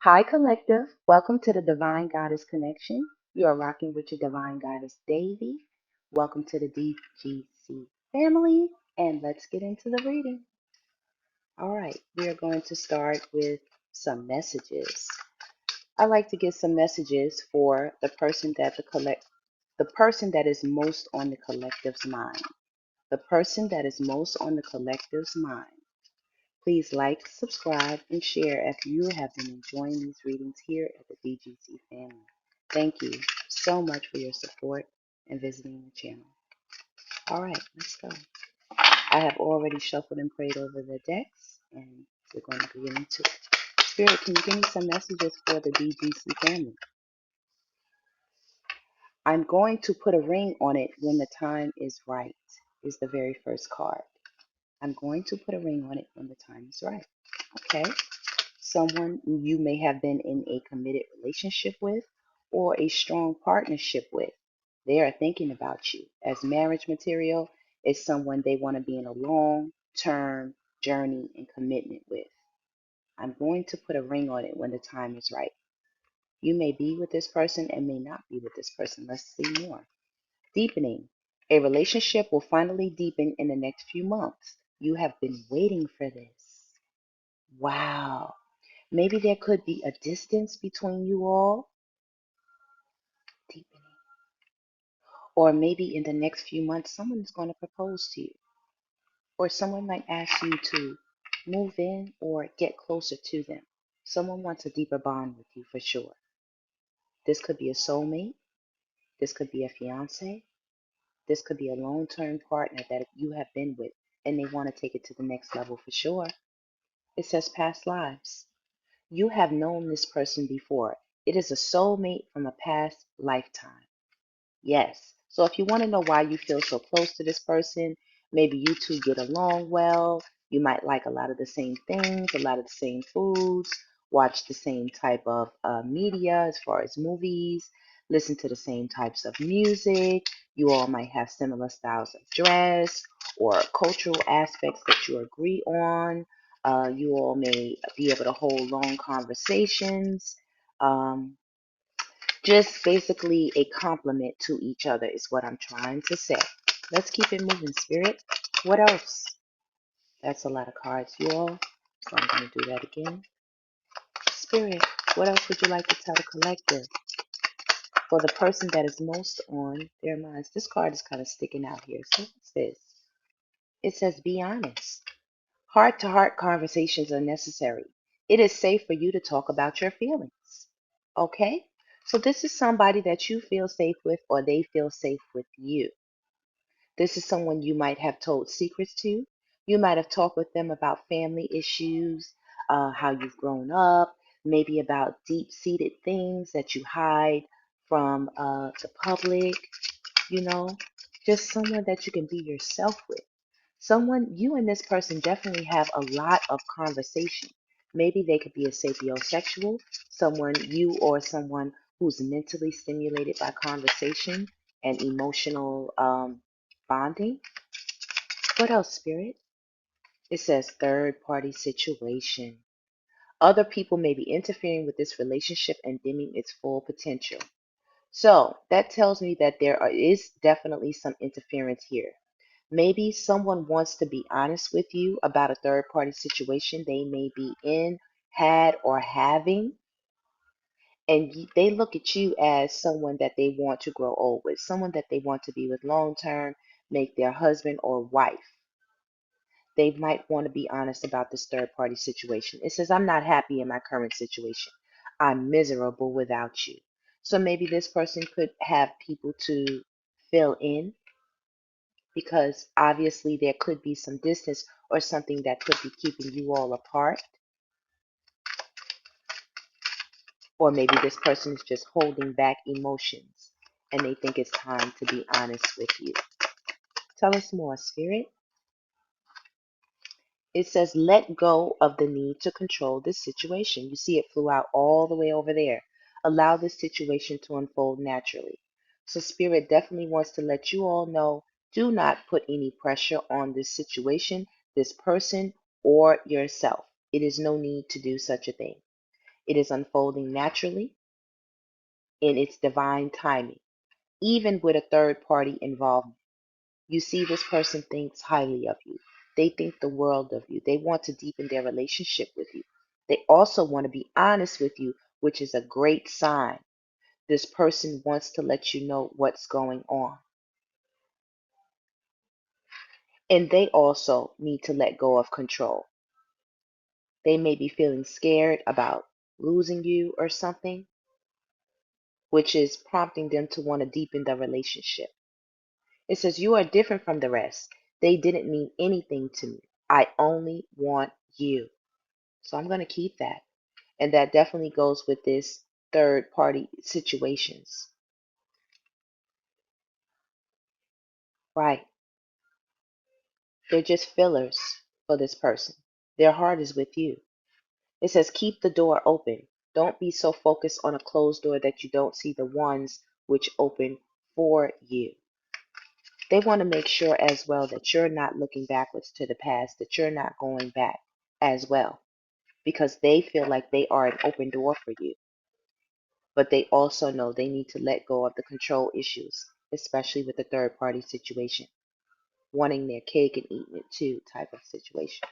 Hi, Collective. Welcome to the Divine Goddess Connection. You are rocking with your Divine Goddess, Davy. Welcome to the DGC family, and let's get into the reading. All right, we are going to start with some messages. I like to get some messages for the person that is most on the collective's mind. The person that is most on the collective's mind. Please like, subscribe, and share if you have been enjoying these readings here at the DGC family. Thank you so much for your support and visiting the channel. All right, let's go. I have already shuffled and prayed over the decks, and we're going to get into it. Spirit, can you give me some messages for the DGC family? I'm going to put a ring on it when the time is right, is the very first card. I'm going to put a ring on it when the time is right. Okay. Someone you may have been in a committed relationship with or a strong partnership with. They are thinking about you. As marriage material is someone they want to be in a long term journey and commitment with. I'm going to put a ring on it when the time is right. You may be with this person and may not be with this person. Let's see more. Deepening. A relationship will finally deepen in the next few months. You have been waiting for this. Wow. Maybe there could be a distance between you all, deepening. Or maybe in the next few months, someone is going to propose to you. Or someone might ask you to move in or get closer to them. Someone wants a deeper bond with you for sure. This could be a soulmate. This could be a fiance. This could be a long-term partner that you have been with and they want to take it to the next level for sure. It says past lives. You have known this person before. It is a soulmate from a past lifetime. Yes. So if you want to know why you feel so close to this person, maybe you two get along well. You might like a lot of the same things, a lot of the same foods, watch the same type of media as far as movies, listen to the same types of music. You all might have similar styles of dress or cultural aspects that you agree on. You all may be able to hold long conversations. Um, just basically a compliment to each other is what I'm trying to say. Let's keep it moving, Spirit. What else? That's a lot of cards, you all. So I'm going to do that again. Spirit, what else would you like to tell the collective? For the person that is most on their minds. This card is kind of sticking out here. So what's this? It says, be honest. Heart to heart conversations are necessary. It is safe for you to talk about your feelings. Okay? So this is somebody that you feel safe with or they feel safe with you. This is someone you might have told secrets to. You might have talked with them about family issues, how you've grown up, maybe about deep seated things that you hide from the public, you know, just someone that you can be yourself with. Someone, you and this person definitely have a lot of conversation. Maybe they could be a sapiosexual, someone, you or someone who's mentally stimulated by conversation and emotional bonding. What else, Spirit? It says third party situation. Other people may be interfering with this relationship and dimming its full potential. So that tells me that is definitely some interference here. Maybe someone wants to be honest with you about a third party situation they may be in, had, or having, and they look at you as someone that they want to grow old with, someone that they want to be with long term, make their husband or wife. They might want to be honest about this third party situation. It says, I'm not happy in my current situation. I'm miserable without you. So maybe this person could have people to fill in because obviously there could be some distance or something that could be keeping you all apart. Or maybe this person is just holding back emotions and they think it's time to be honest with you. Tell us more, Spirit. It says, let go of the need to control this situation. You see, it flew out all the way over there. Allow this situation to unfold naturally. So, Spirit definitely wants to let you all know, do not put any pressure on this situation, this person, or yourself. It is no need to do such a thing. It is unfolding naturally in its divine timing, even with a third party involvement. You see, this person thinks highly of you. They think the world of you. They want to deepen their relationship with you. They also want to be honest with you, which is a great sign. This person wants to let you know what's going on. And they also need to let go of control. They may be feeling scared about losing you or something, which is prompting them to want to deepen the relationship. It says, you are different from the rest. They didn't mean anything to me. I only want you. So I'm going to keep that. And that definitely goes with this third party situations. Right. They're just fillers for this person. Their heart is with you. It says, keep the door open. Don't be so focused on a closed door that you don't see the ones which open for you. They want to make sure as well that you're not looking backwards to the past, that you're not going back as well, because they feel like they are an open door for you. But they also know they need to let go of the control issues, especially with the third party situation, wanting their cake and eating it too type of situation.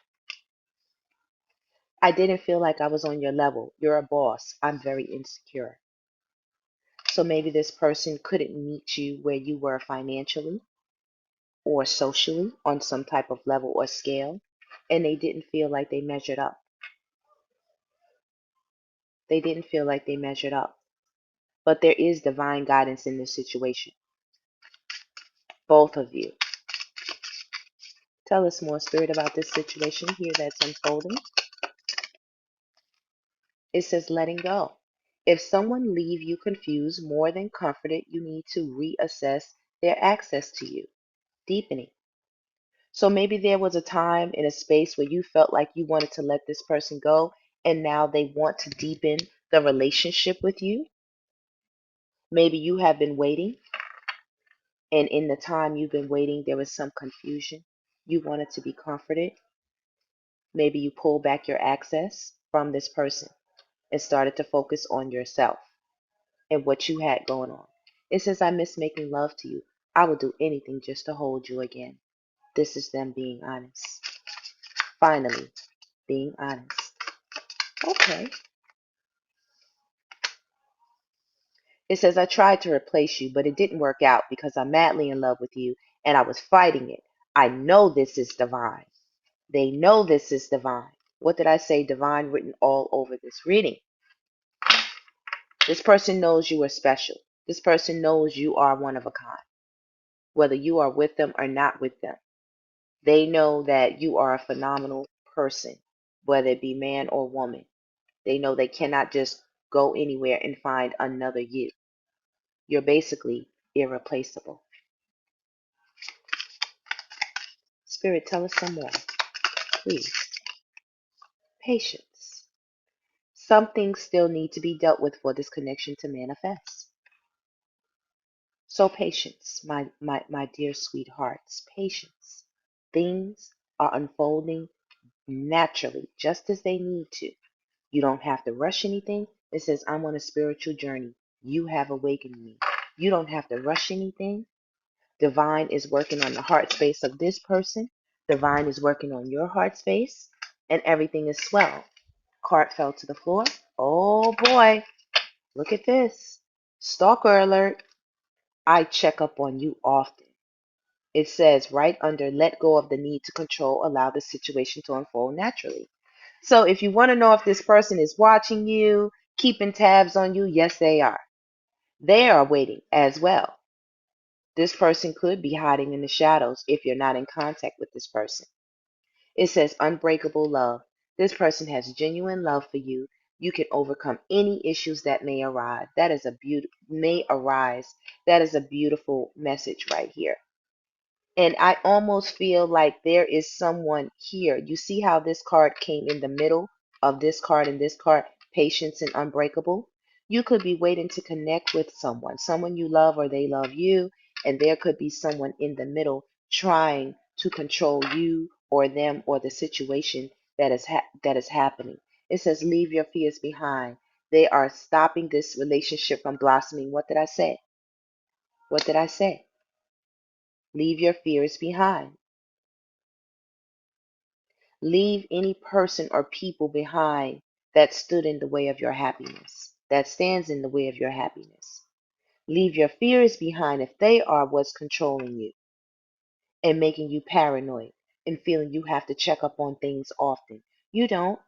I didn't feel like I was on your level. You're a boss. I'm very insecure. So maybe this person couldn't meet you where you were financially or socially on some type of level or scale, and they didn't feel like they measured up. They didn't feel like they measured up. But there is divine guidance in this situation. Both of you. Tell us more, Spirit, about this situation here that's unfolding. It says letting go. If someone leave you confused more than comforted, you need to reassess their access to you. Deepening. So maybe there was a time in a space where you felt like you wanted to let this person go, and now they want to deepen the relationship with you. Maybe you have been waiting, and in the time you've been waiting, there was some confusion. You wanted to be comforted. Maybe you pulled back your access from this person and started to focus on yourself and what you had going on. It says, I miss making love to you. I will do anything just to hold you again. This is them being honest. Finally, being honest. Okay. It says, I tried to replace you, but it didn't work out because I'm madly in love with you and I was fighting it. I know this is divine. They know this is divine. What did I say? Divine written all over this reading. This person knows you are special. This person knows you are one of a kind, whether you are with them or not with them. They know that you are a phenomenal person, whether it be man or woman. They know they cannot just go anywhere and find another you. You're basically irreplaceable. Spirit, tell us some more, please. Patience. Some things still need to be dealt with for this connection to manifest. So patience, my dear sweethearts, patience. Things are unfolding naturally, just as they need to. You don't have to rush anything. It says, I'm on a spiritual journey. You have awakened me. You don't have to rush anything. Divine is working on the heart space of this person. Divine is working on your heart space. And everything is swell. Card fell to the floor. Oh boy, look at this. Stalker alert. I check up on you often. It says right under let go of the need to control, allow the situation to unfold naturally. So if you want to know if this person is watching you, keeping tabs on you, yes, they are. They are waiting as well. This person could be hiding in the shadows if you're not in contact with this person. It says unbreakable love. This person has genuine love for you. You can overcome any issues that may arise. That is a may arise. That is a beautiful message right here. And I almost feel like there is someone here. You see how this card came in the middle of this card and this card, patience and unbreakable? You could be waiting to connect with someone you love or they love you, and there could be someone in the middle trying to control you or them or the situation that is happening. It says leave your fears behind. They are stopping this relationship from blossoming. What did I say? What did I say? Leave your fears behind. Leave any person or people behind that stood in the way of your happiness, that stands in the way of your happiness. Leave your fears behind if they are what's controlling you and making you paranoid and feeling you have to check up on things often. You don't.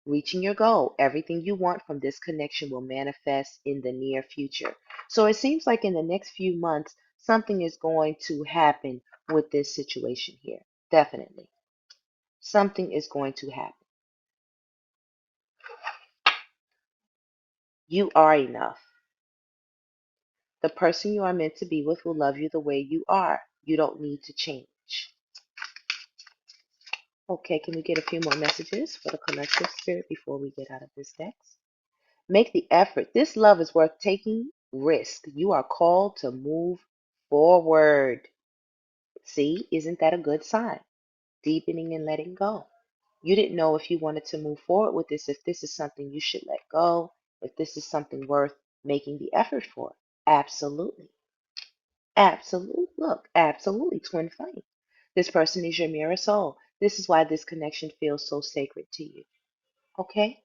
Reaching your goal, everything you want from this connection will manifest in the near future. So it seems like in the next few months, something is going to happen with this situation here. Definitely. Something is going to happen. You are enough. The person you are meant to be with will love you the way you are. You don't need to change. Okay, can we get a few more messages for the collective spirit before we get out of this text? Make the effort. This love is worth taking risk. You are called to move forward. See, isn't that a good sign? Deepening and letting go. You didn't know if you wanted to move forward with this, if this is something you should let go, if this is something worth making the effort for. Absolutely. Absolutely. Look, absolutely. Twin flame. This person is your mirror soul. This is why this connection feels so sacred to you. Okay?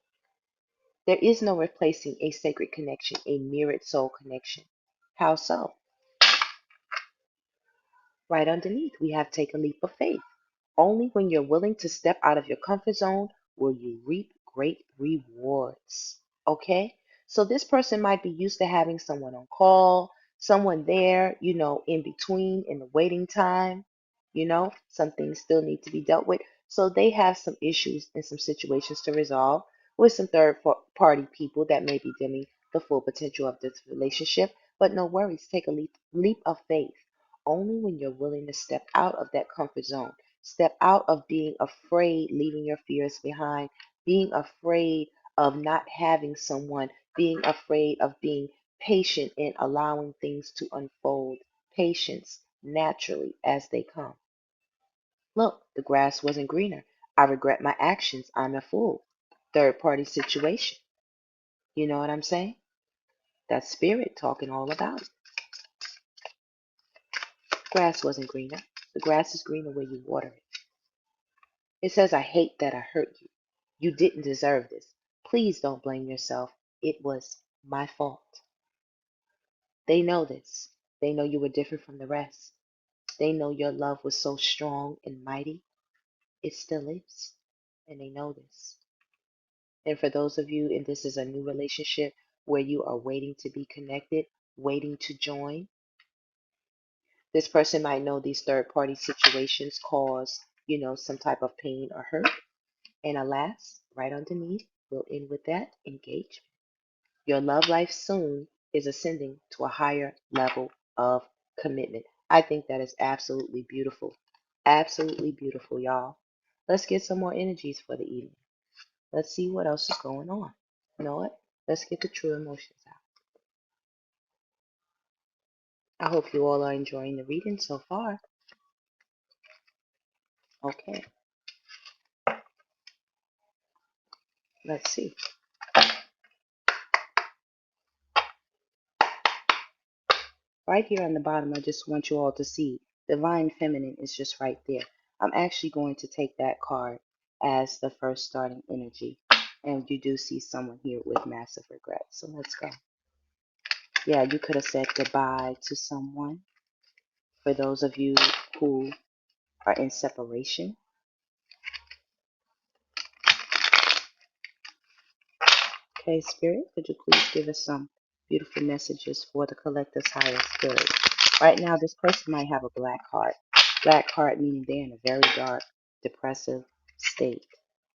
There is no replacing a sacred connection, a mirrored soul connection. How so? Right underneath, we have take a leap of faith. Only when you're willing to step out of your comfort zone will you reap great rewards. Okay? So this person might be used to having someone on call, someone there, in between in the waiting time. Some things still need to be dealt with. So they have some issues and some situations to resolve with some party people that may be dimming the full potential of this relationship. But no worries, take a leap of faith. Only when you're willing to step out of that comfort zone, step out of being afraid, leaving your fears behind, being afraid of not having someone, being afraid of being patient and allowing things to unfold. Patience naturally as they come. Look, the grass wasn't greener. I regret my actions. I'm a fool. Third party situation. You know what I'm saying? That's spirit talking all about it. Grass wasn't greener. The grass is greener where you water it. It says, I hate that I hurt you. You didn't deserve this. Please don't blame yourself. It was my fault. They know this. They know you were different from the rest. They know your love was so strong and mighty. It still is. And they know this. And for those of you, and this is a new relationship where you are waiting to be connected, waiting to join, this person might know these third party situations cause, some type of pain or hurt. And alas, right underneath, we'll end with that engagement. Your love life soon is ascending to a higher level of commitment. I think that is absolutely beautiful. Absolutely beautiful, y'all. Let's get some more energies for the evening. Let's see what else is going on. You know what? Let's get the true emotions out. I hope you all are enjoying the reading so far. Okay, let's see. Right here on the bottom, I just want you all to see Divine Feminine is just right there. I'm actually going to take that card as the first starting energy. And you do see someone here with massive regret. So let's go. Yeah, you could have said goodbye to someone. For those of you who are in separation. Okay, Spirit, could you please give us some beautiful messages for the collective's highest good? Right now, this person might have a black heart. Black heart meaning they're in a very dark, depressive state.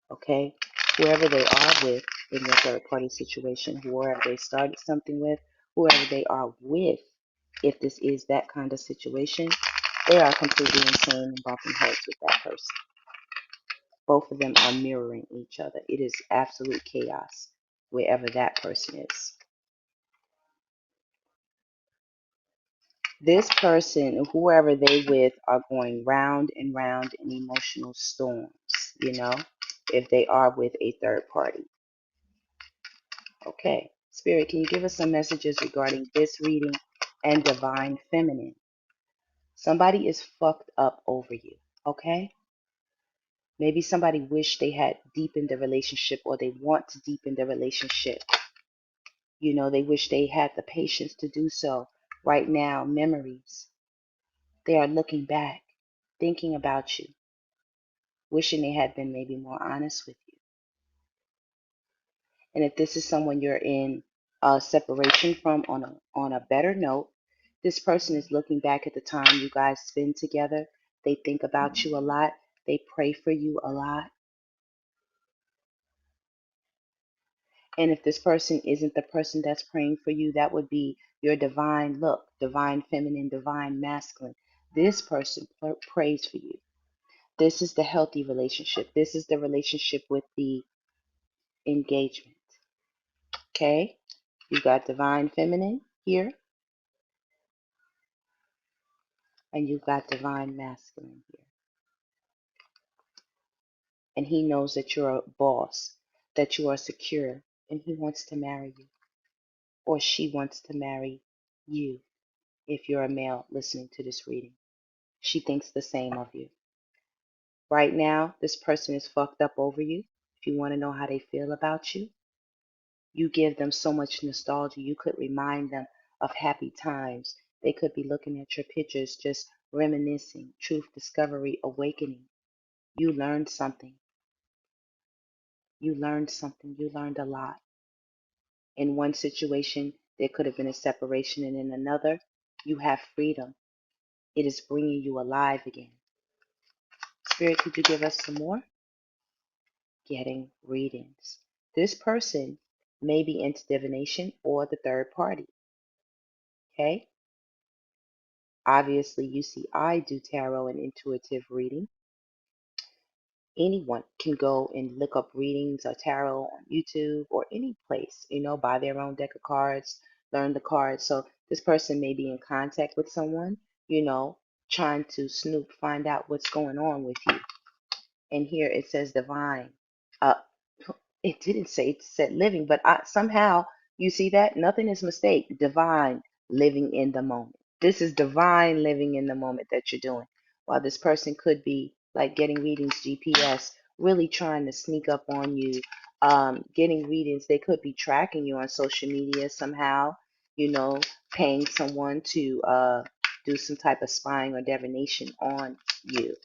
Okay? Whoever they are with in your third party situation, whoever they started something with, whoever they are with, if this is that kind of situation, they are completely insane and bumping heads with that person. Both of them are mirroring each other. It is absolute chaos wherever that person is. This person, whoever they with, are going round and round in emotional storms, if they are with a third party. Okay. Spirit, can you give us some messages regarding this reading and divine feminine? Somebody is fucked up over you. Okay? Maybe somebody wish they had deepened the relationship, or they want to deepen the relationship. You know, they wish they had the patience to do so. Right now, memories. They are looking back, thinking about you, wishing they had been maybe more honest with you. And if this is someone you're in a separation from on a better note, this person is looking back at the time you guys spend together. They think about you a lot. They pray for you a lot. And if this person isn't the person that's praying for you, that would be your divine look, divine feminine, divine masculine. This person prays for you. This is the healthy relationship. This is the relationship with the engagement. Okay? You got divine feminine here, and you got divine masculine here. And he knows that you're a boss, that you are secure, and he wants to marry you, or she wants to marry you if you're a male listening to this reading. She thinks the same of you. Right now, this person is fucked up over you. If you want to know how they feel about you, you give them so much nostalgia. You could remind them of happy times. They could be looking at your pictures, just reminiscing, truth discovery, awakening. You learned something. You learned something. You learned a lot. In one situation, there could have been a separation, and in another, you have freedom. It is bringing you alive again. Spirit, could you give us some more? Getting readings. This person may be into divination or the third party. Okay? Obviously, you see, I do tarot and intuitive reading. Anyone can go and look up readings or tarot on YouTube or any place, buy their own deck of cards, learn the cards. So this person may be in contact with someone, trying to snoop, find out what's going on with you. And here it says divine. Uh, it didn't say, it said living, but somehow you see that nothing is mistake. Divine, living in the moment. This is divine living in the moment that you're doing. While this person could be like getting readings, GPS, really trying to sneak up on you, getting readings. They could be tracking you on social media somehow, you know, paying someone to do some type of spying or divination on you,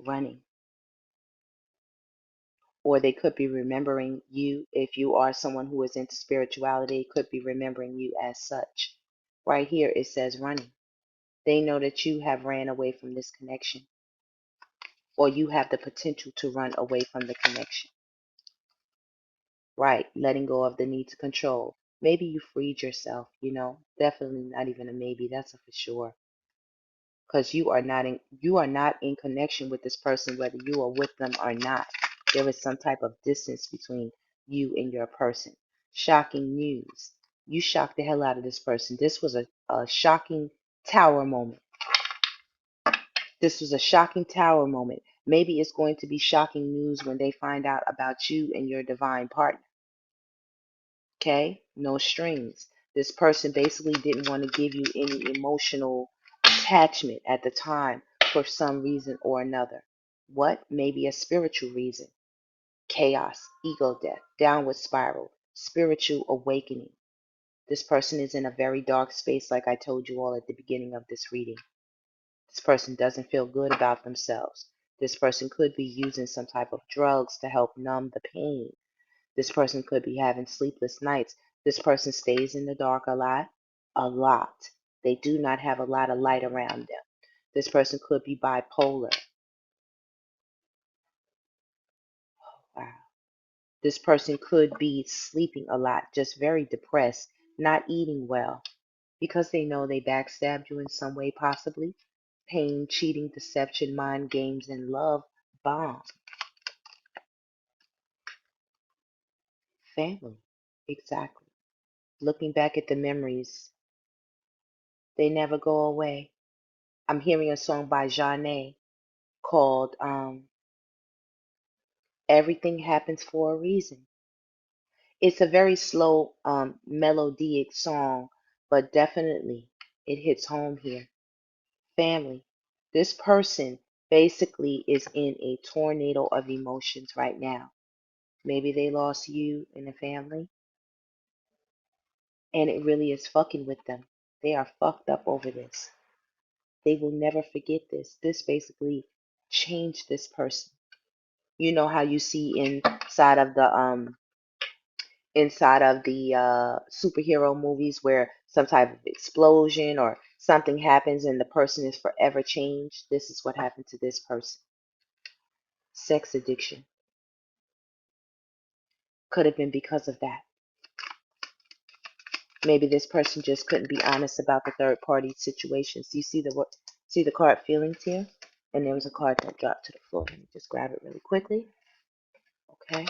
running. Or they could be remembering you. If you are someone who is into spirituality, could be remembering you as such. Right here it says running. They know that you have ran away from this connection, or you have the potential to run away from the connection. Right, letting go of the need to control. Maybe you freed yourself, definitely not even a maybe, that's a for sure. Because you are not in connection with this person, whether you are with them or not. There is some type of distance between you and your person. Shocking news. You shocked the hell out of this person. This was a shocking tower moment. This was a shocking tower moment. Maybe it's going to be shocking news when they find out about you and your divine partner. Okay? No strings. This person basically didn't want to give you any emotional attachment at the time for some reason or another. What? Maybe a spiritual reason. Chaos, ego death, downward spiral, spiritual awakening. This person is in a very dark space, like I told you all at the beginning of this reading. This person doesn't feel good about themselves. This person could be using some type of drugs to help numb the pain. This person could be having sleepless nights. This person stays in the dark a lot. A lot. They do not have a lot of light around them. This person could be bipolar. Wow. This person could be sleeping a lot, just very depressed, not eating well, because they know they backstabbed you in some way, possibly. Pain, cheating, deception, mind games, and love bomb. Family. Exactly. Looking back at the memories, they never go away. I'm hearing a song by Janae called Everything Happens for a Reason. It's a very slow, melodic song, but definitely it hits home here. Family. This person basically is in a tornado of emotions right now. Maybe they lost you in the family, and it really is fucking with them. They are fucked up over this. They will never forget this. This basically changed this person. You know how you see inside of the superhero movies where some type of explosion or something happens and the person is forever changed. This is what happened to this person. Sex addiction could have been because of that. Maybe this person just couldn't be honest about the third party situations. You see the card feelings here? And there was a card that dropped to the floor. Let me just grab it really quickly. Okay.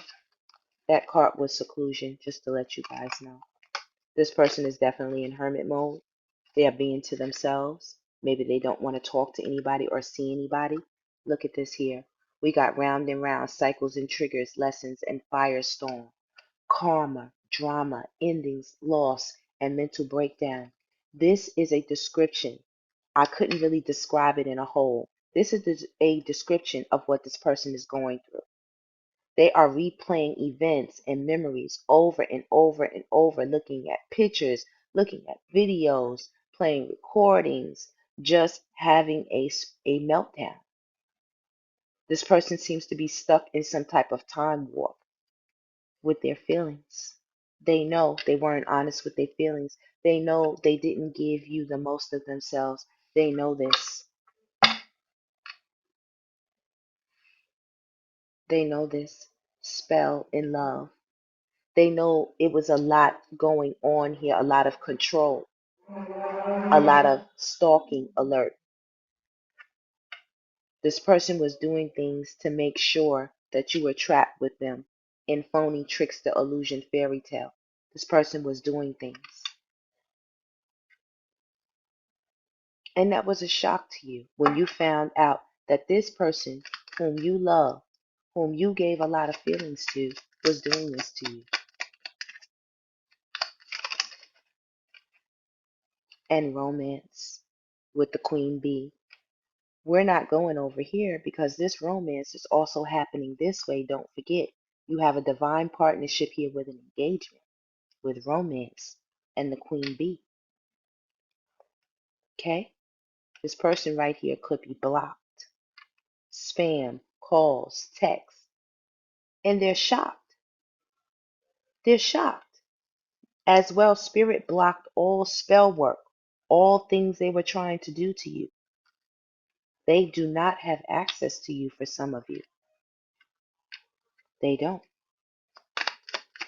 That card was seclusion, just to let you guys know. This person is definitely in hermit mode. They are being to themselves. Maybe they don't want to talk to anybody or see anybody. Look at this here. We got round and round cycles and triggers, lessons, and firestorm. Karma, drama, endings, loss, and mental breakdown. This is a description. I couldn't really describe it in a whole. This is a description of what this person is going through. They are replaying events and memories over and over and over, looking at pictures, looking at videos, playing recordings, just having a meltdown. This person seems to be stuck in some type of time warp with their feelings. They know they weren't honest with their feelings. They know they didn't give you the most of themselves. They know this. They know this. Spell in love. They know it was a lot going on here, a lot of control, a lot of stalking alert. This person was doing things to make sure that you were trapped with them in phony trickster illusion fairy tale. This person was doing things. And that was a shock to you when you found out that this person whom you love, whom you gave a lot of feelings to, was doing this to you. And romance with the queen bee. We're not going over here because this romance is also happening this way. Don't forget, you have a divine partnership here with an engagement, with romance and the queen bee. Okay? This person right here could be blocked. Spam, calls, texts. And they're shocked. They're shocked. As well, spirit blocked all spell work, all things they were trying to do to you. They do not have access to you for some of you. They don't.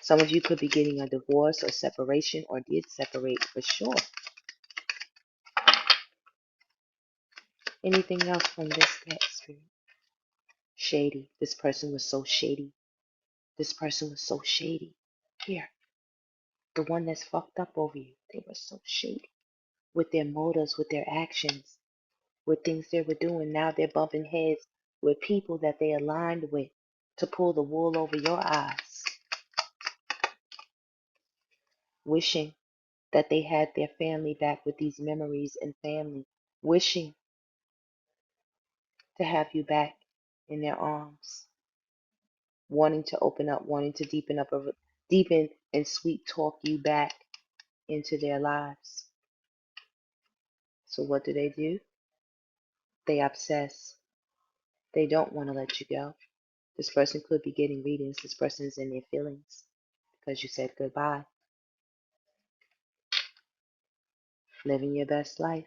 Some of you could be getting a divorce or separation or did separate for sure. Anything else from this text, Spirit? Shady. This person was so shady. This person was so shady. Here, the one that's fucked up over you. They were so shady with their motives, with their actions, with things they were doing. Now they're bumping heads with people that they aligned with to pull the wool over your eyes, wishing that they had their family back with these memories and family, wishing to have you back in their arms, wanting to open up, wanting to deepen and sweet talk you back into their lives. So what do? They obsess. They don't want to let you go. This person could be getting readings. This person is in their feelings because you said goodbye. Living your best life,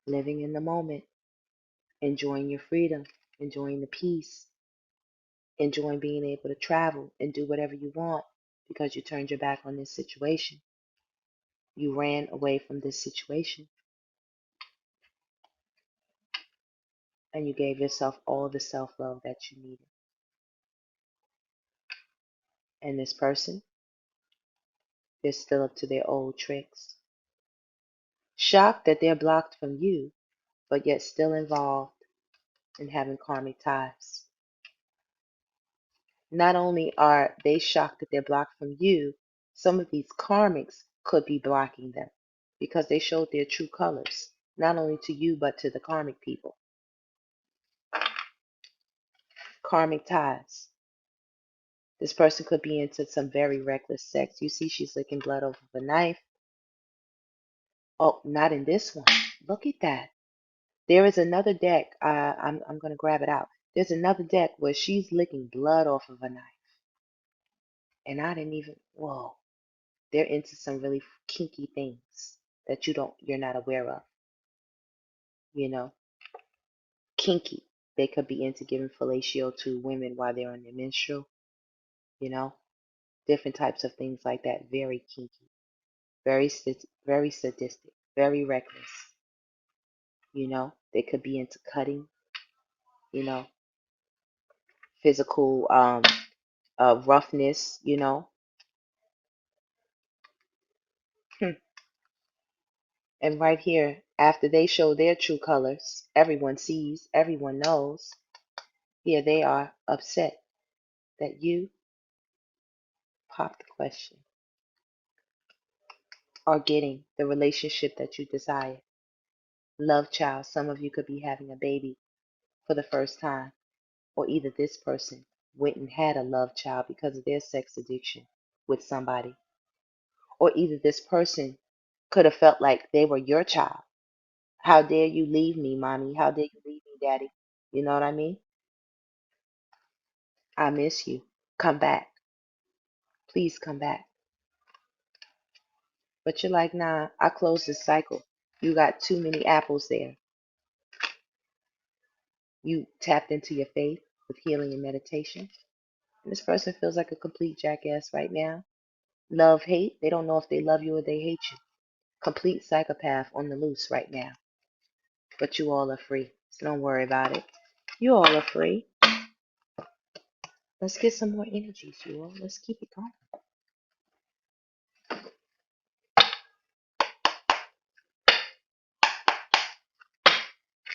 living in the moment, enjoying your freedom, enjoying the peace, enjoying being able to travel and do whatever you want because you turned your back on this situation. You ran away from this situation and you gave yourself all the self love that you needed. And this person, they're still up to their old tricks. Shocked that they're blocked from you, but yet still involved in having karmic ties. Not only are they shocked that they're blocked from you, some of these karmics could be blocking them because they showed their true colors, not only to you, but to the karmic people. Karmic ties. This person could be into some very reckless sex. You see, she's licking blood off of a knife. Oh, not in this one. Look at that. There is another deck. I'm going to grab it out. There's another deck where she's licking blood off of a knife. And I didn't even, whoa. They're into some really kinky things that you're not aware of. You know, kinky. They could be into giving fellatio to women while they're on their menstrual. You know, different types of things like that. Very kinky, very sadistic, very reckless. You know, they could be into cutting. You know, physical roughness. You know, and right here, after they show their true colors, everyone sees, everyone knows. Here they are upset that you pop the question are getting the relationship that you desire. Love child, some of you could be having a baby for the first time, or either this person went and had a love child because of their sex addiction with somebody, or either this person could have felt like they were your child. How dare you leave me, mommy? How dare you leave me, daddy? You know what I mean? I miss you. Come back. Please come back. But you're like, nah, I closed this cycle. You got too many apples there. You tapped into your faith with healing and meditation. And this person feels like a complete jackass right now. Love, hate. They don't know if they love you or they hate you. Complete psychopath on the loose right now. But you all are free. So don't worry about it. You all are free. Let's get some more energies, you all. Let's keep it going.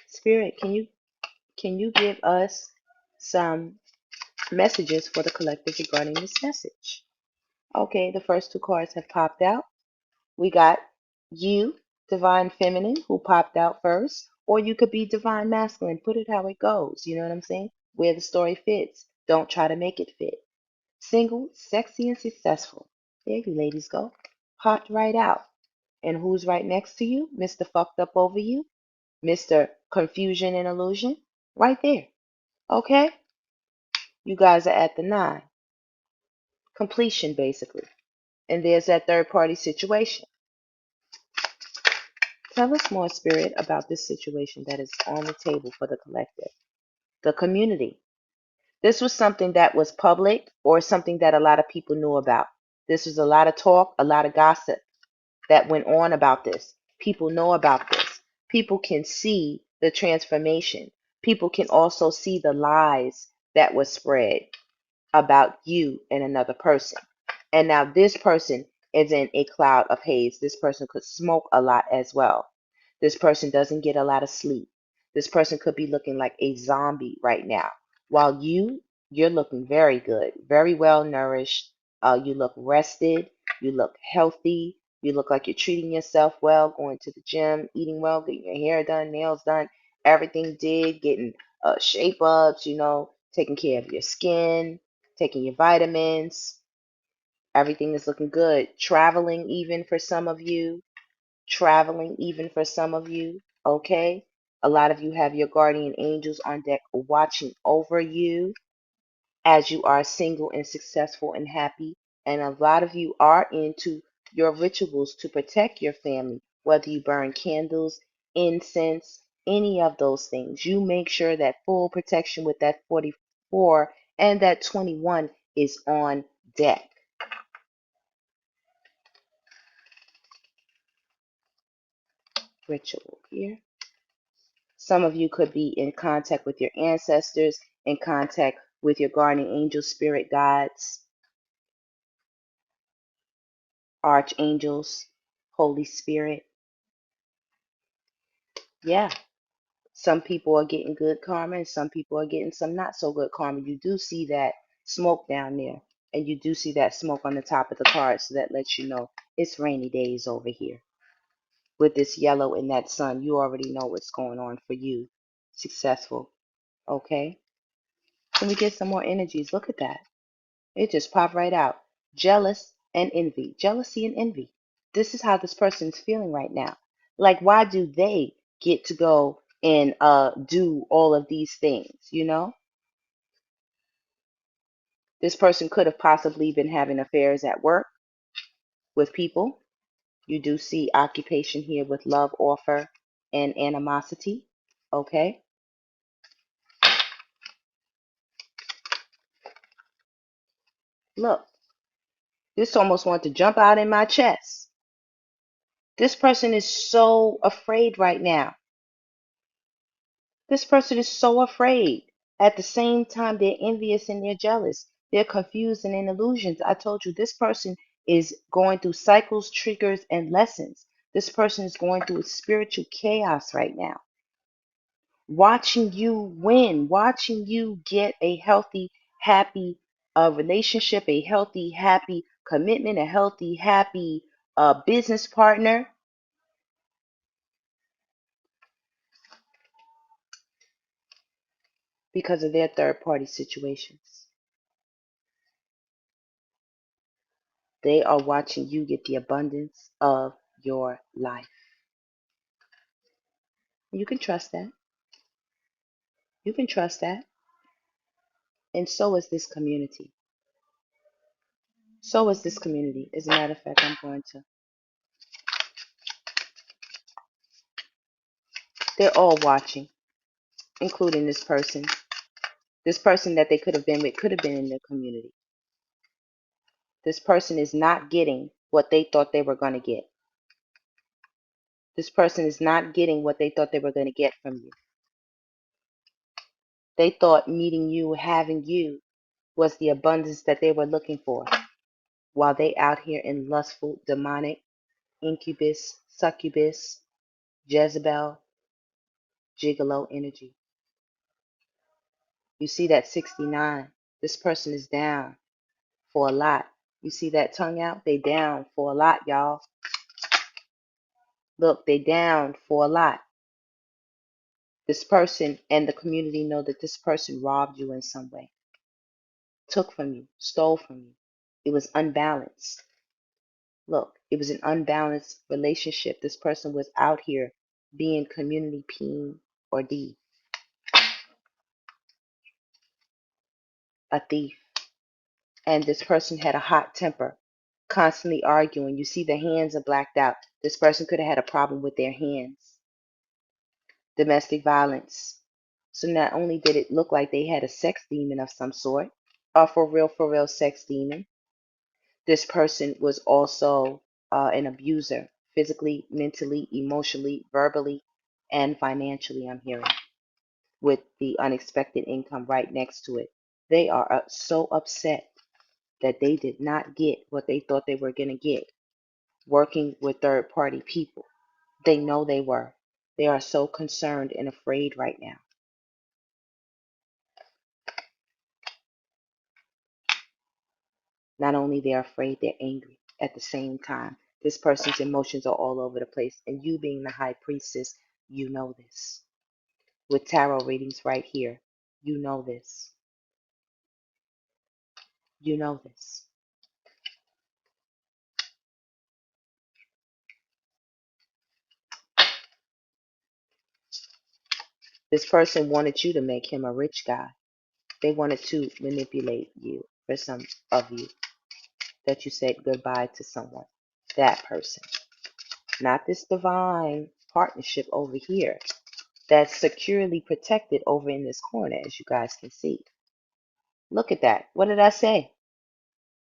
Spirit, can you give us some messages for the collective regarding this message? Okay, the first two cards have popped out. We got you, divine feminine, who popped out first, or you could be divine masculine. Put it how it goes. You know what I'm saying? Where the story fits. Don't try to make it fit. Single, sexy, and successful. There you ladies go. Popped right out. And who's right next to you? Mr. Fucked Up Over You? Mr. Confusion and Illusion? Right there. Okay? You guys are at the 9. Completion, basically. And there's that third party situation. Tell us more, Spirit, about this situation that is on the table for the collective, the community. This was something that was public or something that a lot of people knew about. This was a lot of talk, a lot of gossip that went on about this. People know about this. People can see the transformation. People can also see the lies that were spread about you and another person. And now this person is in a cloud of haze. This person could smoke a lot as well. This person doesn't get a lot of sleep. This person could be looking like a zombie right now. While you're looking very good, very well nourished. You look rested. You look healthy. You look like you're treating yourself well, going to the gym, eating well, getting your hair done, nails done, everything did, getting shape ups, taking care of your skin, taking your vitamins. Everything is looking good. Traveling, even for some of you. Traveling, even for some of you. Okay? A lot of you have your guardian angels on deck watching over you as you are single and successful and happy. And a lot of you are into your rituals to protect your family, whether you burn candles, incense, any of those things. You make sure that full protection with that 44 and that 21 is on deck. Ritual here. Some of you could be in contact with your ancestors, in contact with your guardian angels, spirit guides, archangels, Holy Spirit. Yeah, some people are getting good karma and some people are getting some not so good karma. You do see that smoke down there. And you do see that smoke on the top of the card, so that lets you know it's rainy days over here. With this yellow in that sun, you already know what's going on for you. Successful. Okay? Can we get some more energies? Look at that. It just popped right out. Jealous and envy. Jealousy and envy. This is how this person's feeling right now. Like, why do they get to go and do all of these things, you know? This person could have possibly been having affairs at work with people. You do see occupation here with love, offer, and animosity. Okay? Look, this almost wanted to jump out in my chest. This person is so afraid right now. This person is so afraid. At the same time, they're envious and they're jealous. They're confused and in illusions. I told you this person is going through cycles, triggers, and lessons. This person is going through spiritual chaos right now. Watching you win, watching you get a healthy, happy relationship, a healthy, happy commitment, a healthy, happy business partner. Because of their third party situations. They are watching you get the abundance of your life. You can trust that. You can trust that. And so is this community. So is this community. As a matter of fact, I'm going to. They're all watching, including this person. This person that they could have been with could have been in their community. This person is not getting what they thought they were going to get. This person is not getting what they thought they were going to get from you. They thought meeting you, having you, was the abundance that they were looking for, while they out here in lustful, demonic, incubus, succubus, Jezebel, gigolo energy. You see that 69. This person is down for a lot. You see that tongue out? They down for a lot, y'all. Look, they down for a lot. This person and the community know that this person robbed you in some way, took from you, stole from you. It was unbalanced. Look, it was an unbalanced relationship. This person was out here being community P or D, a thief. And this person had a hot temper, constantly arguing. You see the hands are blacked out. This person could have had a problem with their hands. Domestic violence. So not only did it look like they had a sex demon of some sort, a for real sex demon, this person was also an abuser, physically, mentally, emotionally, verbally, and financially, I'm hearing, with the unexpected income right next to it. They are so upset that they did not get what they thought they were going to get working with third party people. They know they were. They are so concerned and afraid right now. Not only they're afraid, they're angry at the same time. This person's emotions are all over the place. And you being the high priestess, you know this. With tarot readings right here, you know this. You know this. This person wanted you to make him a rich guy. They wanted to manipulate you for some of you that you said goodbye to someone. That person. Not this divine partnership over here that's securely protected over in this corner, as you guys can see. Look at that. What did I say?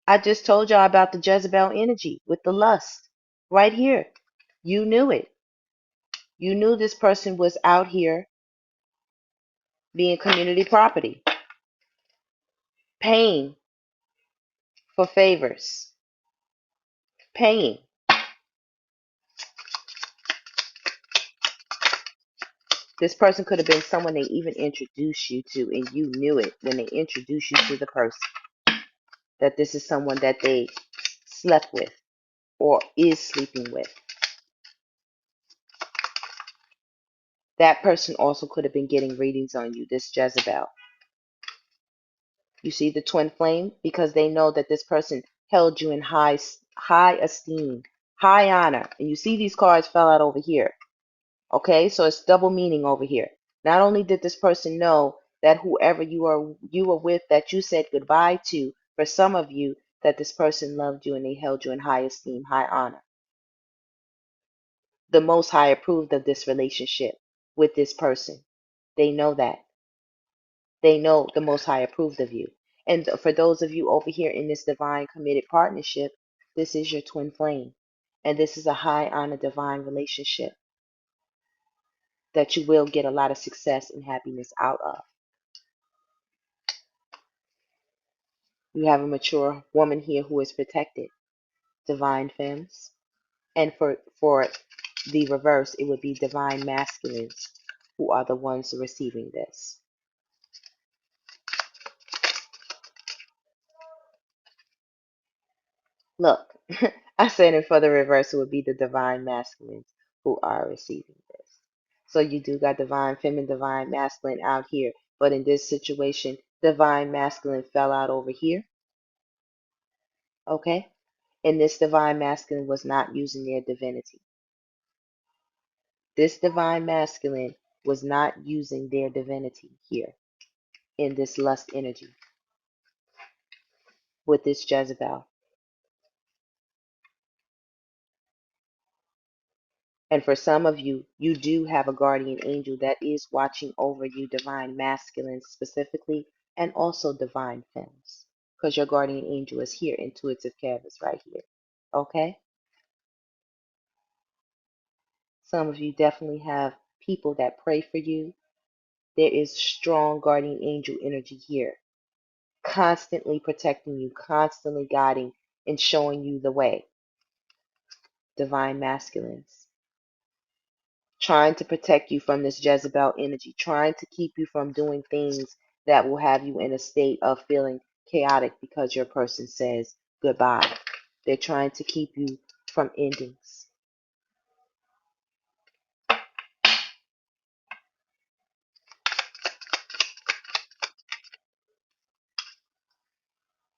I just told y'all about the Jezebel energy with the lust. Right here. You knew it. You knew this person was out here being community property, paying for favors, paying. This person could have been someone they even introduced you to, and you knew it when they introduced you to the person. that this is someone that they slept with or is sleeping with. That person also could have been getting readings on you, this Jezebel. You see the twin flame? Because they know that this person held you in high esteem, high honor. And you see these cards fell out over here. Okay, so it's double meaning over here. Not only did this person know that whoever you were with, that you said goodbye to, for some of you, that this person loved you and they held you in high esteem, high honor. The Most High approved of this relationship with this person. They know that. They know the Most High approved of you. And for those of you over here in this divine committed partnership, this is your twin flame. And this is a high honor divine relationship that you will get a lot of success and happiness out of. You have a mature woman here who is protected, divine femmes. And for the reverse, it would be divine masculines who are the ones receiving this. Look, I said it for the reverse, it would be the divine masculines who are receiving this. So you do got divine feminine, divine masculine out here. But in this situation, divine masculine fell out over here. Okay? And this divine masculine was not using their divinity. This divine masculine was not using their divinity here in this lust energy with this Jezebel. And for some of you, you do have a guardian angel that is watching over you, divine masculine specifically, and also divine femmes. Because your guardian angel is here, intuitive canvas right here. Okay? Some of you definitely have people that pray for you. There is strong guardian angel energy here, constantly protecting you, constantly guiding and showing you the way. Divine masculines. Trying to protect you from this Jezebel energy, trying to keep you from doing things that will have you in a state of feeling chaotic because your person says goodbye. They're trying to keep you from endings.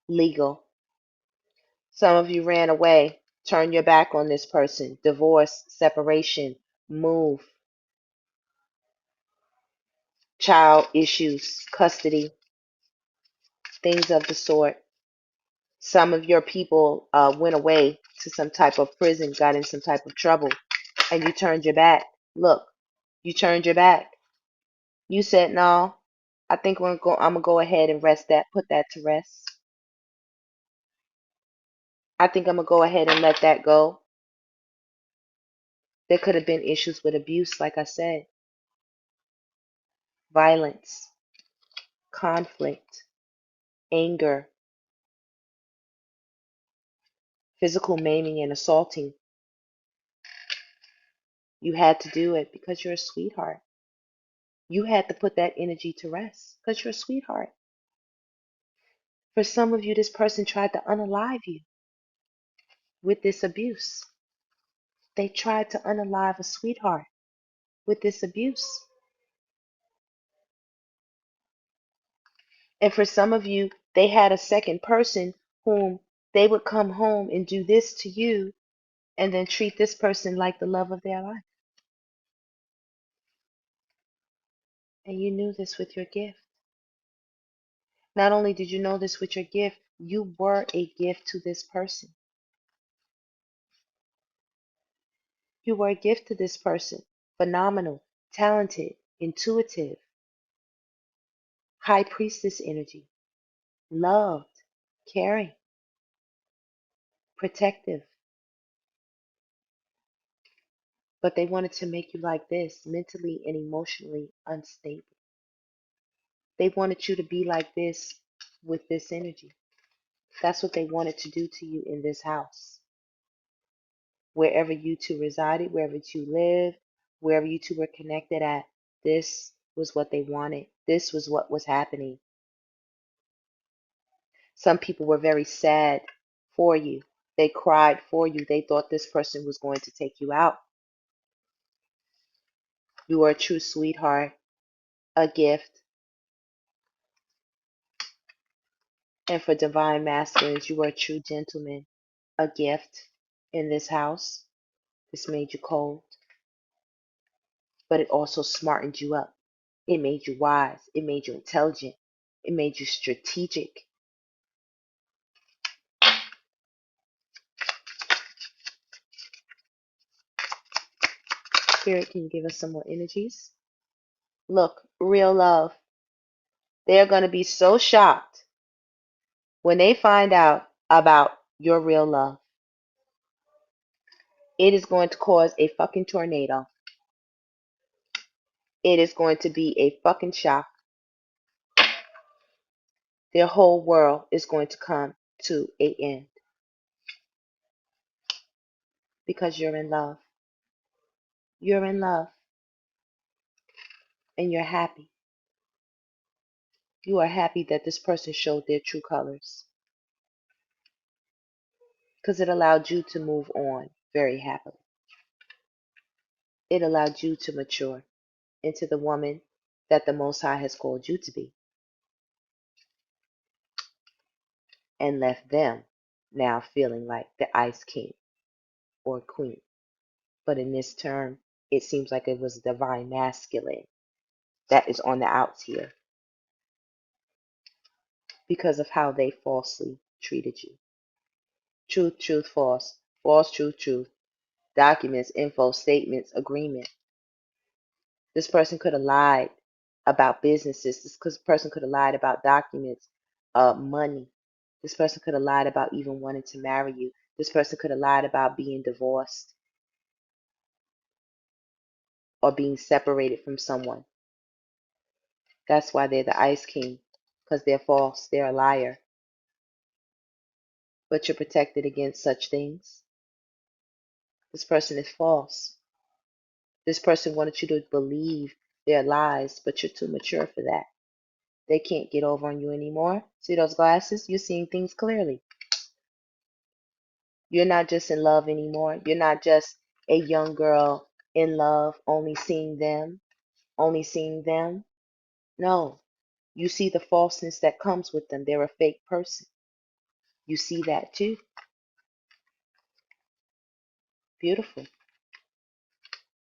Legal. Some of you ran away. Turn your back on this person. Divorce, separation, move, child issues, custody, things of the sort. Some of your people went away to some type of prison, got in some type of trouble, and you turned your back. Look, you turned your back. You said, no, I think I'm gonna go ahead and rest that, put that to rest. I think I'm gonna go ahead and let that go. There could have been issues with abuse, like I said, violence, conflict, anger, physical maiming and assaulting. You had to do it because you're a sweetheart. You had to put that energy to rest because you're a sweetheart. For some of you, this person tried to unalive you with this abuse. They tried to unalive a sweetheart with this abuse. And for some of you, they had a second person whom they would come home and do this to you and then treat this person like the love of their life. And you knew this with your gift. Not only did you know this with your gift, you were a gift to this person. You were a gift to this person. Phenomenal, talented, intuitive, high priestess energy, loved, caring, protective. But they wanted to make you like this, mentally and emotionally unstable. They wanted you to be like this with this energy. That's what they wanted to do to you in this house. Wherever you two resided, wherever you lived, wherever you two were connected at, this was what they wanted. This was what was happening. Some people were very sad for you. They cried for you. They thought this person was going to take you out. You were a true sweetheart, a gift. And for divine masculines, you were a true gentleman, a gift in this house. This made you cold, but it also smartened you up. It made you wise. It made you intelligent. It made you strategic. Spirit, can you give us some more energies? Look, real love. They're going to be so shocked when they find out about your real love. It is going to cause a fucking tornado. It is going to be a fucking shock. Their whole world is going to come to an end because you're in love. You're in love and you're happy. You are happy that this person showed their true colors because it allowed you to move on very happily. It allowed you to mature into the woman that the Most High has called you to be and left them now feeling like the Ice King or Queen. But in this term, it seems like it was divine masculine that is on the outs here because of how they falsely treated you. Truth, truth, false. False, truth, truth. Documents, info, statements, agreement. This person could have lied about businesses. This person could have lied about documents, money. This person could have lied about even wanting to marry you. This person could have lied about being divorced or being separated from someone. That's why they're the Ice King, because they're false. They're a liar. But you're protected against such things. This person is false. This person wanted you to believe their lies, but you're too mature for that. They can't get over on you anymore. See those glasses? You're seeing things clearly. You're not just in love anymore. You're not just a young girl in love, only seeing them, only seeing them. No, you see the falseness that comes with them. They're a fake person. You see that too. Beautiful.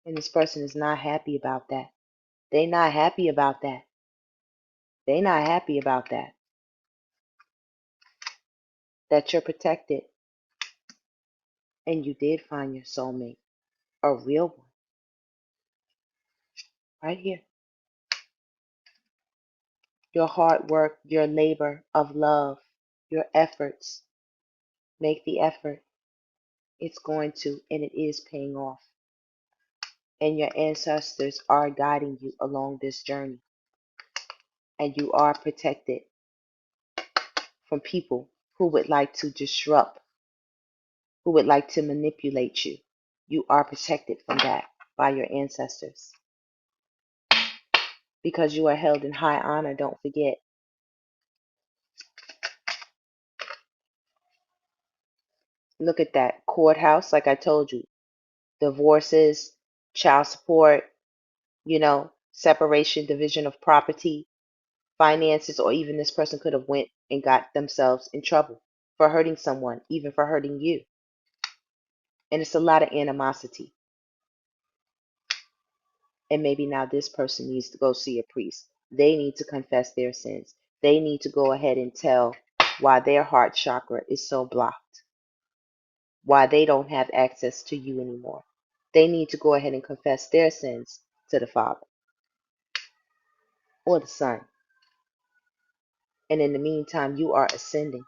And this person is not happy about that. They not happy about that. They not happy about that. That you're protected and you did find your soulmate, a real one, right here. Your hard work, your labor of love, your efforts. Make the effort. It's going to, and it is paying off. And your ancestors are guiding you along this journey. And you are protected from people who would like to disrupt, who would like to manipulate you. You are protected from that by your ancestors. Because you are held in high honor, don't forget. Look at that courthouse, like I told you. Divorces, child support, separation, division of property, finances, or even this person could have went and got themselves in trouble for hurting someone, even for hurting you. And it's a lot of animosity. And maybe now this person needs to go see a priest. They need to confess their sins. They need to go ahead and tell why their heart chakra is so blocked, why they don't have access to you anymore. They need to go ahead and confess their sins to the Father or the Son. And in the meantime, you are ascending.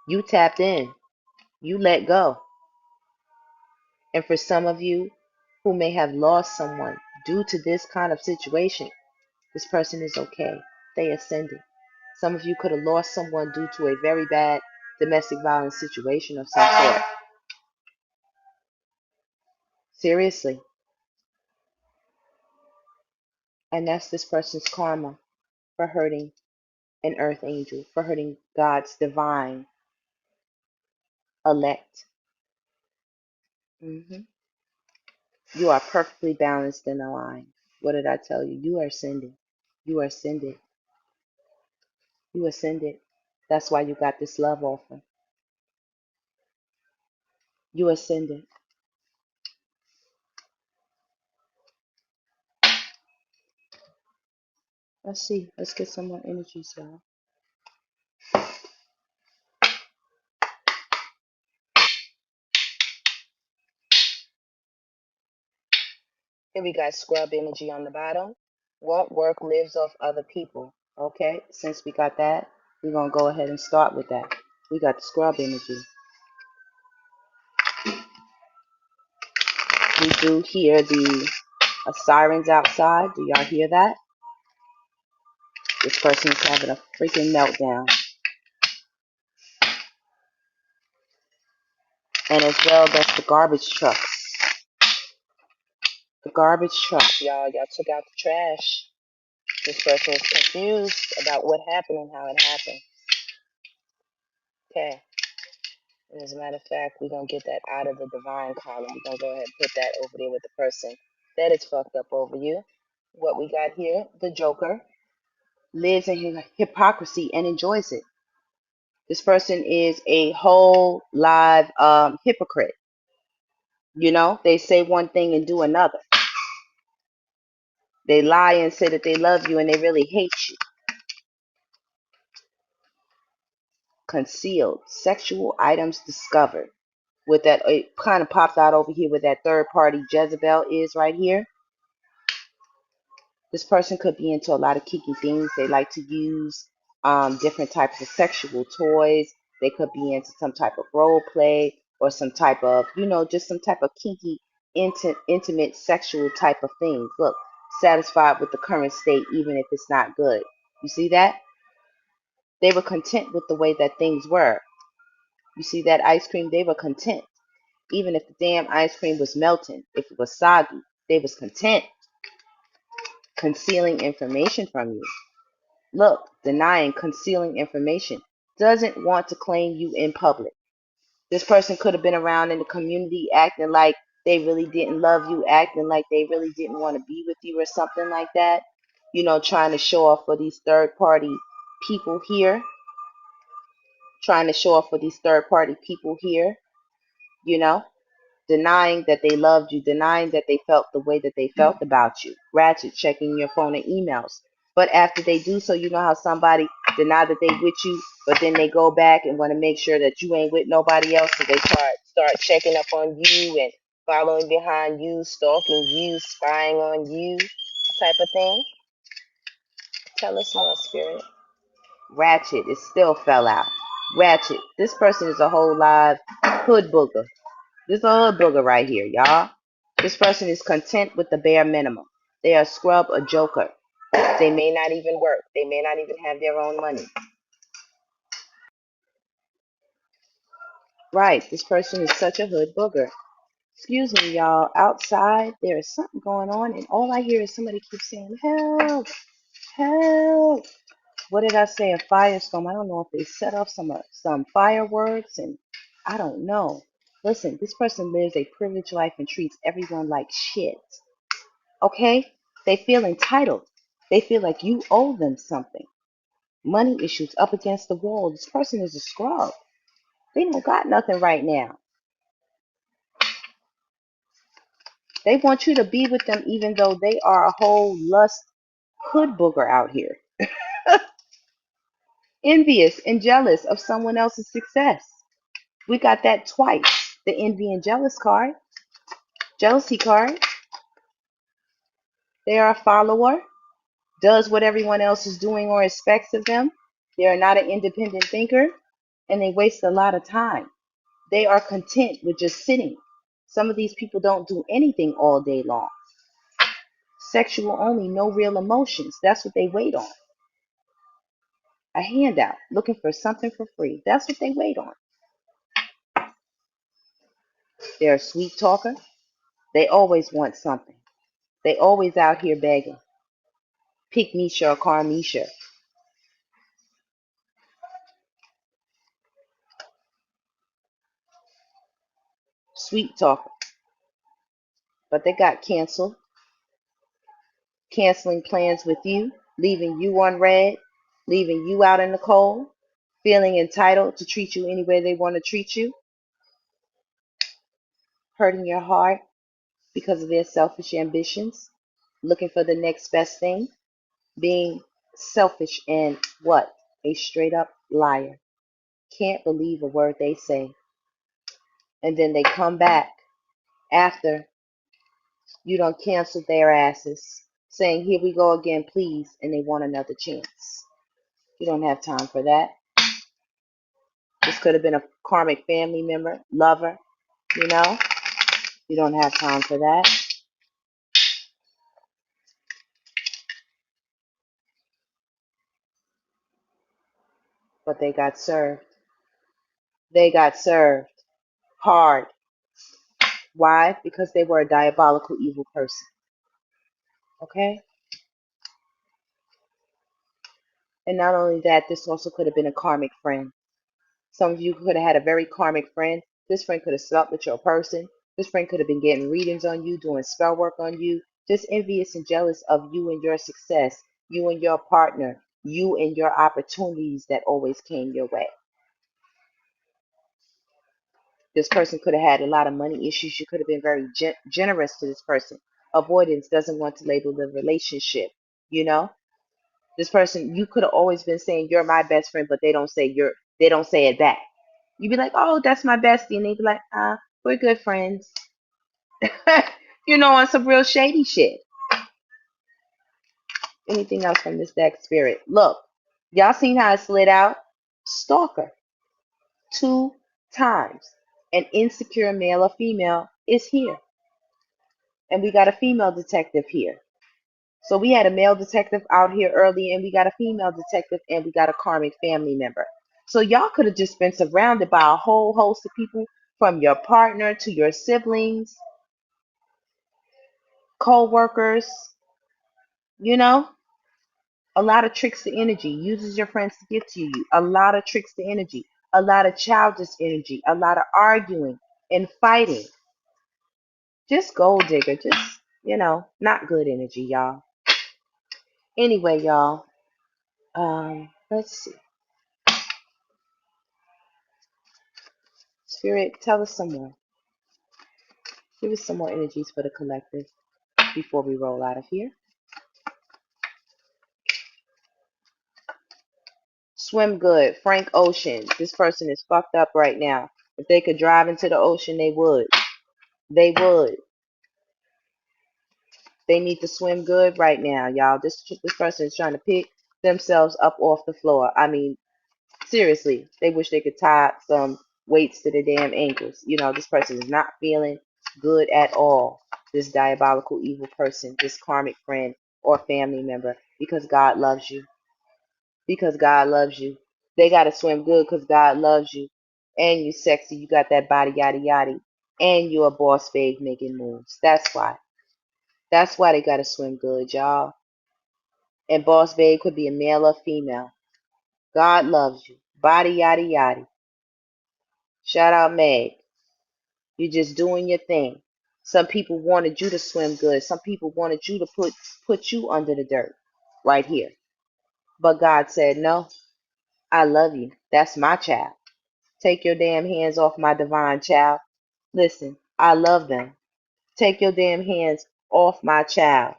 You tapped in. You let go. And for some of you who may have lost someone due to this kind of situation, this person is okay. They ascended. Some of you could have lost someone due to a very bad domestic violence situation of some sort. Seriously. And that's this person's karma for hurting an earth angel, for hurting God's divine elect. hmm You are perfectly balanced and aligned. What did I tell you? You are ascended. You are ascended. You ascended. That's why you got this love offer. You ascended. Let's see. Let's get some more energies, y'all. Here we got scrub energy on the bottom. What work lives off other people? Okay, since we got that, we're going to go ahead and start with that. We got the scrub energy. We do hear the sirens outside. Do y'all hear that? This person is having a freaking meltdown. And as well, that's the garbage trucks. The garbage trucks, y'all. Y'all took out the trash. This person is confused about what happened and how it happened. Okay. And as a matter of fact, we're going to get that out of the divine column. We're going to go ahead and put that over there with the person that is fucked up over you. What we got here, the Joker, lives in hypocrisy and enjoys it. This person is a whole live hypocrite. You know, they say one thing and do another. They lie and say that they love you and they really hate you. Concealed. Sexual items discovered. With that, it kind of popped out over here with that third party Jezebel is right here. This person could be into a lot of kinky things. They like to use different types of sexual toys. They could be into some type of role play or some type of, you know, just some type of kinky, intimate sexual type of things. Look, satisfied with the current state, even if it's not good. You see that? They were content with the way that things were. You see that ice cream? They were content. Even if the damn ice cream was melting, if it was soggy, they was content. Concealing information from you. Look, denying, concealing information. Doesn't want to claim you in public. This person could have been around in the community acting like they really didn't love you, acting like they really didn't want to be with you or something like that. You know, trying to show off for these third party people here. Trying to show off for these third party people here. You know, denying that they loved you, denying that they felt the way that they felt about you. Ratchet, checking your phone and emails. But after they do so, you know how somebody deny that they with you, but then they go back and want to make sure that you ain't with nobody else, so they start checking up on you and following behind you, stalking you, spying on you, type of thing. Tell us more, Spirit. Ratchet, it still fell out. Ratchet, this person is a whole live hood booger. This is a hood booger right here, y'all. This person is content with the bare minimum. They are scrub a joker. They may not even work. They may not even have their own money. Right, this person is such a hood booger. Excuse me, y'all. Outside, there is something going on, and all I hear is somebody keep saying, help, help. What did I say? A firestorm. I don't know if they set off some fireworks, and I don't know. Listen, this person lives a privileged life and treats everyone like shit. Okay? They feel entitled. They feel like you owe them something. Money issues up against the wall. This person is a scrub. They don't got nothing right now. They want you to be with them even though they are a whole lust hood booger out here. Envious and jealous of someone else's success. We got that twice. The envy and jealousy card. They are a follower, does what everyone else is doing or expects of them. They are not an independent thinker, and they waste a lot of time. They are content with just sitting. Some of these people don't do anything all day long. Sexual only, no real emotions. That's what they wait on. A handout, looking for something for free. That's what they wait on. They're a sweet talker. They always want something. They always out here begging. Pick Misha or Carmisha. Sweet talker. But they got canceled, canceling plans with you, leaving you on red, leaving you out in the cold, feeling entitled to treat you any way they want to treat you, hurting your heart because of their selfish ambitions, looking for the next best thing, being selfish and what? A straight up liar. Can't believe a word they say. And then they come back after you done canceled their asses, saying, here we go again, please, and they want another chance. You don't have time for that. This could have been a karmic family member, lover, you know? You don't have time for that. But they got served. They got served hard. Why? Because they were a diabolical, evil person. Okay? And not only that, this also could have been a karmic friend. Some of you could have had a very karmic friend. This friend could have slept with your person. This friend could have been getting readings on you, doing spell work on you, just envious and jealous of you and your success, you and your partner, you and your opportunities that always came your way. This person could have had a lot of money issues. You could have been very generous to this person. Avoidance doesn't want to label the relationship, you know? This person, you could have always been saying you're my best friend, but they don't say it back. You'd be like, oh, that's my bestie, and they'd be like, we're good friends. You know, on some real shady shit. Anything else from this deck, Spirit? Look, y'all seen how it slid out? Stalker. 2 times. An insecure male or female is here. And we got a female detective here. So we had a male detective out here early, and we got a female detective, and we got a karmic family member. So y'all could have just been surrounded by a whole host of people, from your partner to your siblings, co-workers, you know, a lot of tricks to energy, uses your friends to get to you, a lot of tricks to energy, a lot of childish energy, a lot of arguing and fighting. Just gold digger, just, not good energy, y'all. Anyway, y'all, let's see. Spirit, tell us some more. Give us some more energies for the collective before we roll out of here. Swim good. Frank Ocean. This person is fucked up right now. If they could drive into the ocean, they would. They would. They need to swim good right now, y'all. This person is trying to pick themselves up off the floor. I mean, seriously, they wish they could tie some weights to their damn ankles. You know, this person is not feeling good at all. This diabolical, evil person, this karmic friend or family member, because God loves you. Because God loves you. They got to swim good because God loves you. And you sexy. You got that body, yada, yada. And you're a boss babe making moves. That's why. That's why they got to swim good, y'all. And boss babe could be a male or female. God loves you. Body, yada, yada. Shout out, Meg. You're just doing your thing. Some people wanted you to swim good. Some people wanted you to put you under the dirt right here. But God said, no, I love you. That's my child. Take your damn hands off my divine child. Listen, I love them. Take your damn hands off my child.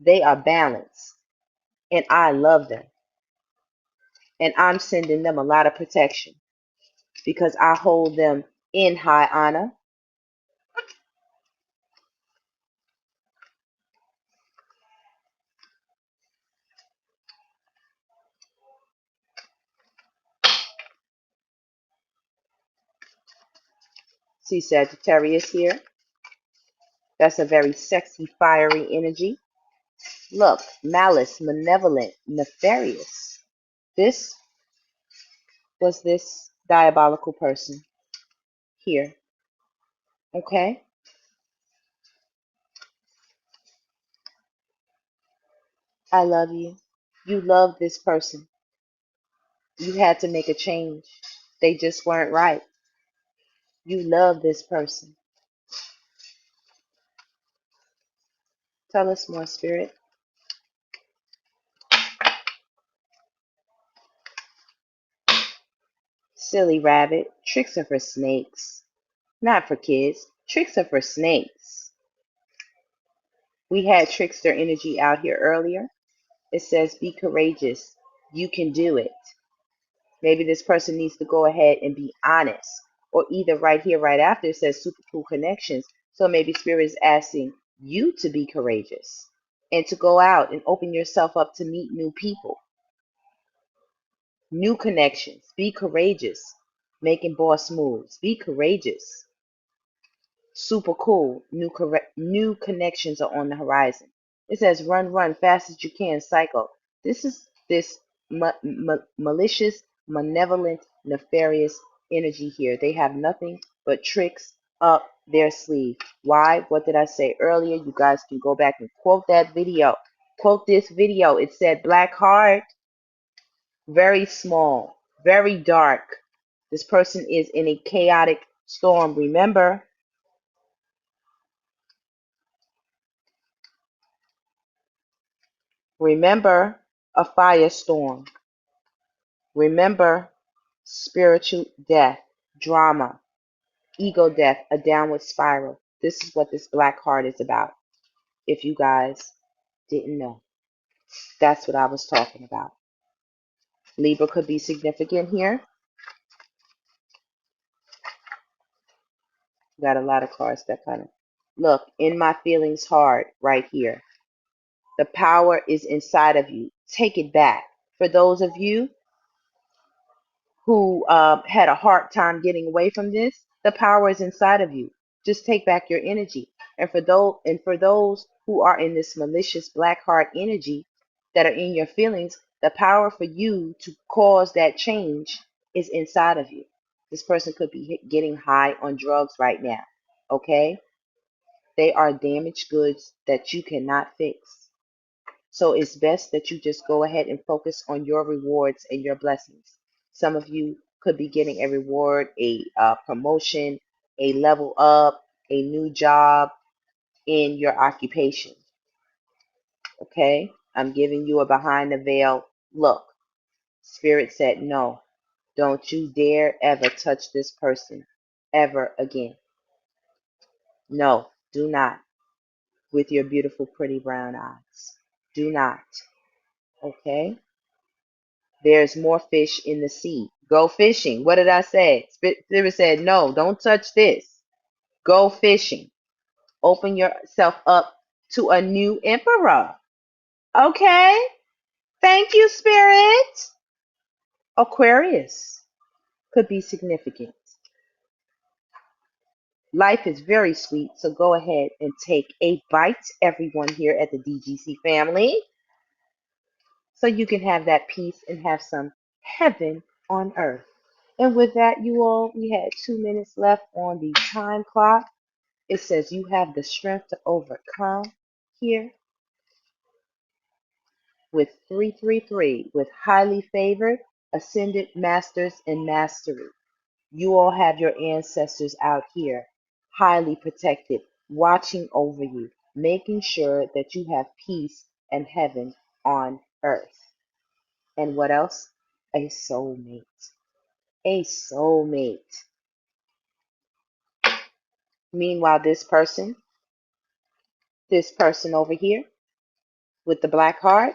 They are balanced, and I love them. And I'm sending them a lot of protection because I hold them in high honor. See Sagittarius here. That's a very sexy, fiery energy. Look, malice, malevolent, nefarious. This was this diabolical person here. Okay? I love you. You love this person. You had to make a change. They just weren't right. You love this person. Tell us more, Spirit. Silly rabbit. Tricks are for snakes. Not for kids. Tricks are for snakes. We had trickster energy out here earlier. It says, be courageous. You can do it. Maybe this person needs to go ahead and be honest. Or either right here, right after, it says super cool connections. So maybe Spirit is asking you to be courageous and to go out and open yourself up to meet new people, new connections. Be courageous. Making boss moves. Be courageous. Super cool. New connections are on the horizon. It says run fast as you can, cycle. This is this malicious, malevolent, nefarious energy here. They have nothing but tricks up their sleeve. Why? What did I say earlier? You guys can go back and quote that video. Quote this video. It said black heart, very small, very dark. This person is in a chaotic storm. Remember, remember a firestorm. Remember spiritual death, drama, ego death, a downward spiral. This is what this black heart is about. If you guys didn't know, that's what I was talking about. Libra could be significant here. Got a lot of cards that kind of look in my feelings hard right here. The power is inside of you. Take it back. For those of you who had a hard time getting away from this, the power is inside of you. Just take back your energy. And for those who are in this malicious black heart energy that are in your feelings, the power for you to cause that change is inside of you. This person could be getting high on drugs right now. Okay? They are damaged goods that you cannot fix. So it's best that you just go ahead and focus on your rewards and your blessings. Some of you could be getting a reward, a promotion, a level up, a new job in your occupation. Okay? I'm giving you a behind the veil look. Spirit said, no, don't you dare ever touch this person ever again. No, do not. With your beautiful, pretty brown eyes. Do not. Okay? There's more fish in the sea. Go fishing. What did I say? Spirit said, no, don't touch this. Go fishing. Open yourself up to a new emperor. Okay? Thank you, Spirit. Aquarius could be significant. Life is very sweet, so go ahead and take a bite, everyone here at the DGC family, so you can have that peace and have some heaven on earth. And with that, you all, we had 2 minutes left on the time clock. It says you have the strength to overcome here with 333, with highly favored, ascended masters and mastery. You all have your ancestors out here, highly protected, watching over you, making sure that you have peace and heaven on earth. And what else? A soulmate. A soulmate. Meanwhile, this person over here with the black heart,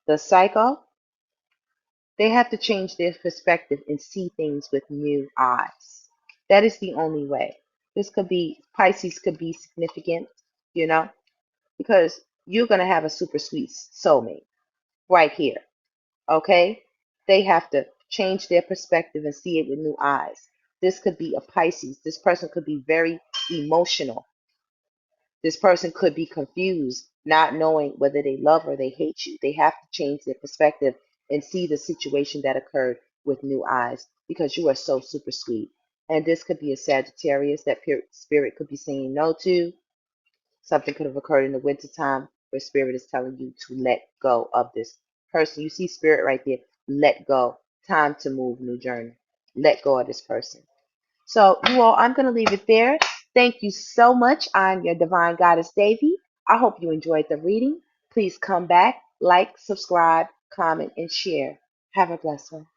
the psycho, they have to change their perspective and see things with new eyes. That is the only way. This could be, Pisces could be significant, you know, because you're going to have a super sweet soulmate right here. Okay? They have to change their perspective and see it with new eyes. This could be a Pisces. This person could be very emotional. This person could be confused, not knowing whether they love or they hate you. They have to change their perspective and see the situation that occurred with new eyes because you are so super sweet. And this could be a Sagittarius that spirit could be saying no to. Something could have occurred in the wintertime where spirit is telling you to let go of this person. You see spirit right there. Let go. Time to move, new journey. Let go of this person. So you all, I'm going to leave it there. Thank you so much. I'm your divine goddess, Davy. I hope you enjoyed the reading. Please come back, like, subscribe, comment, and share. Have a blessed one.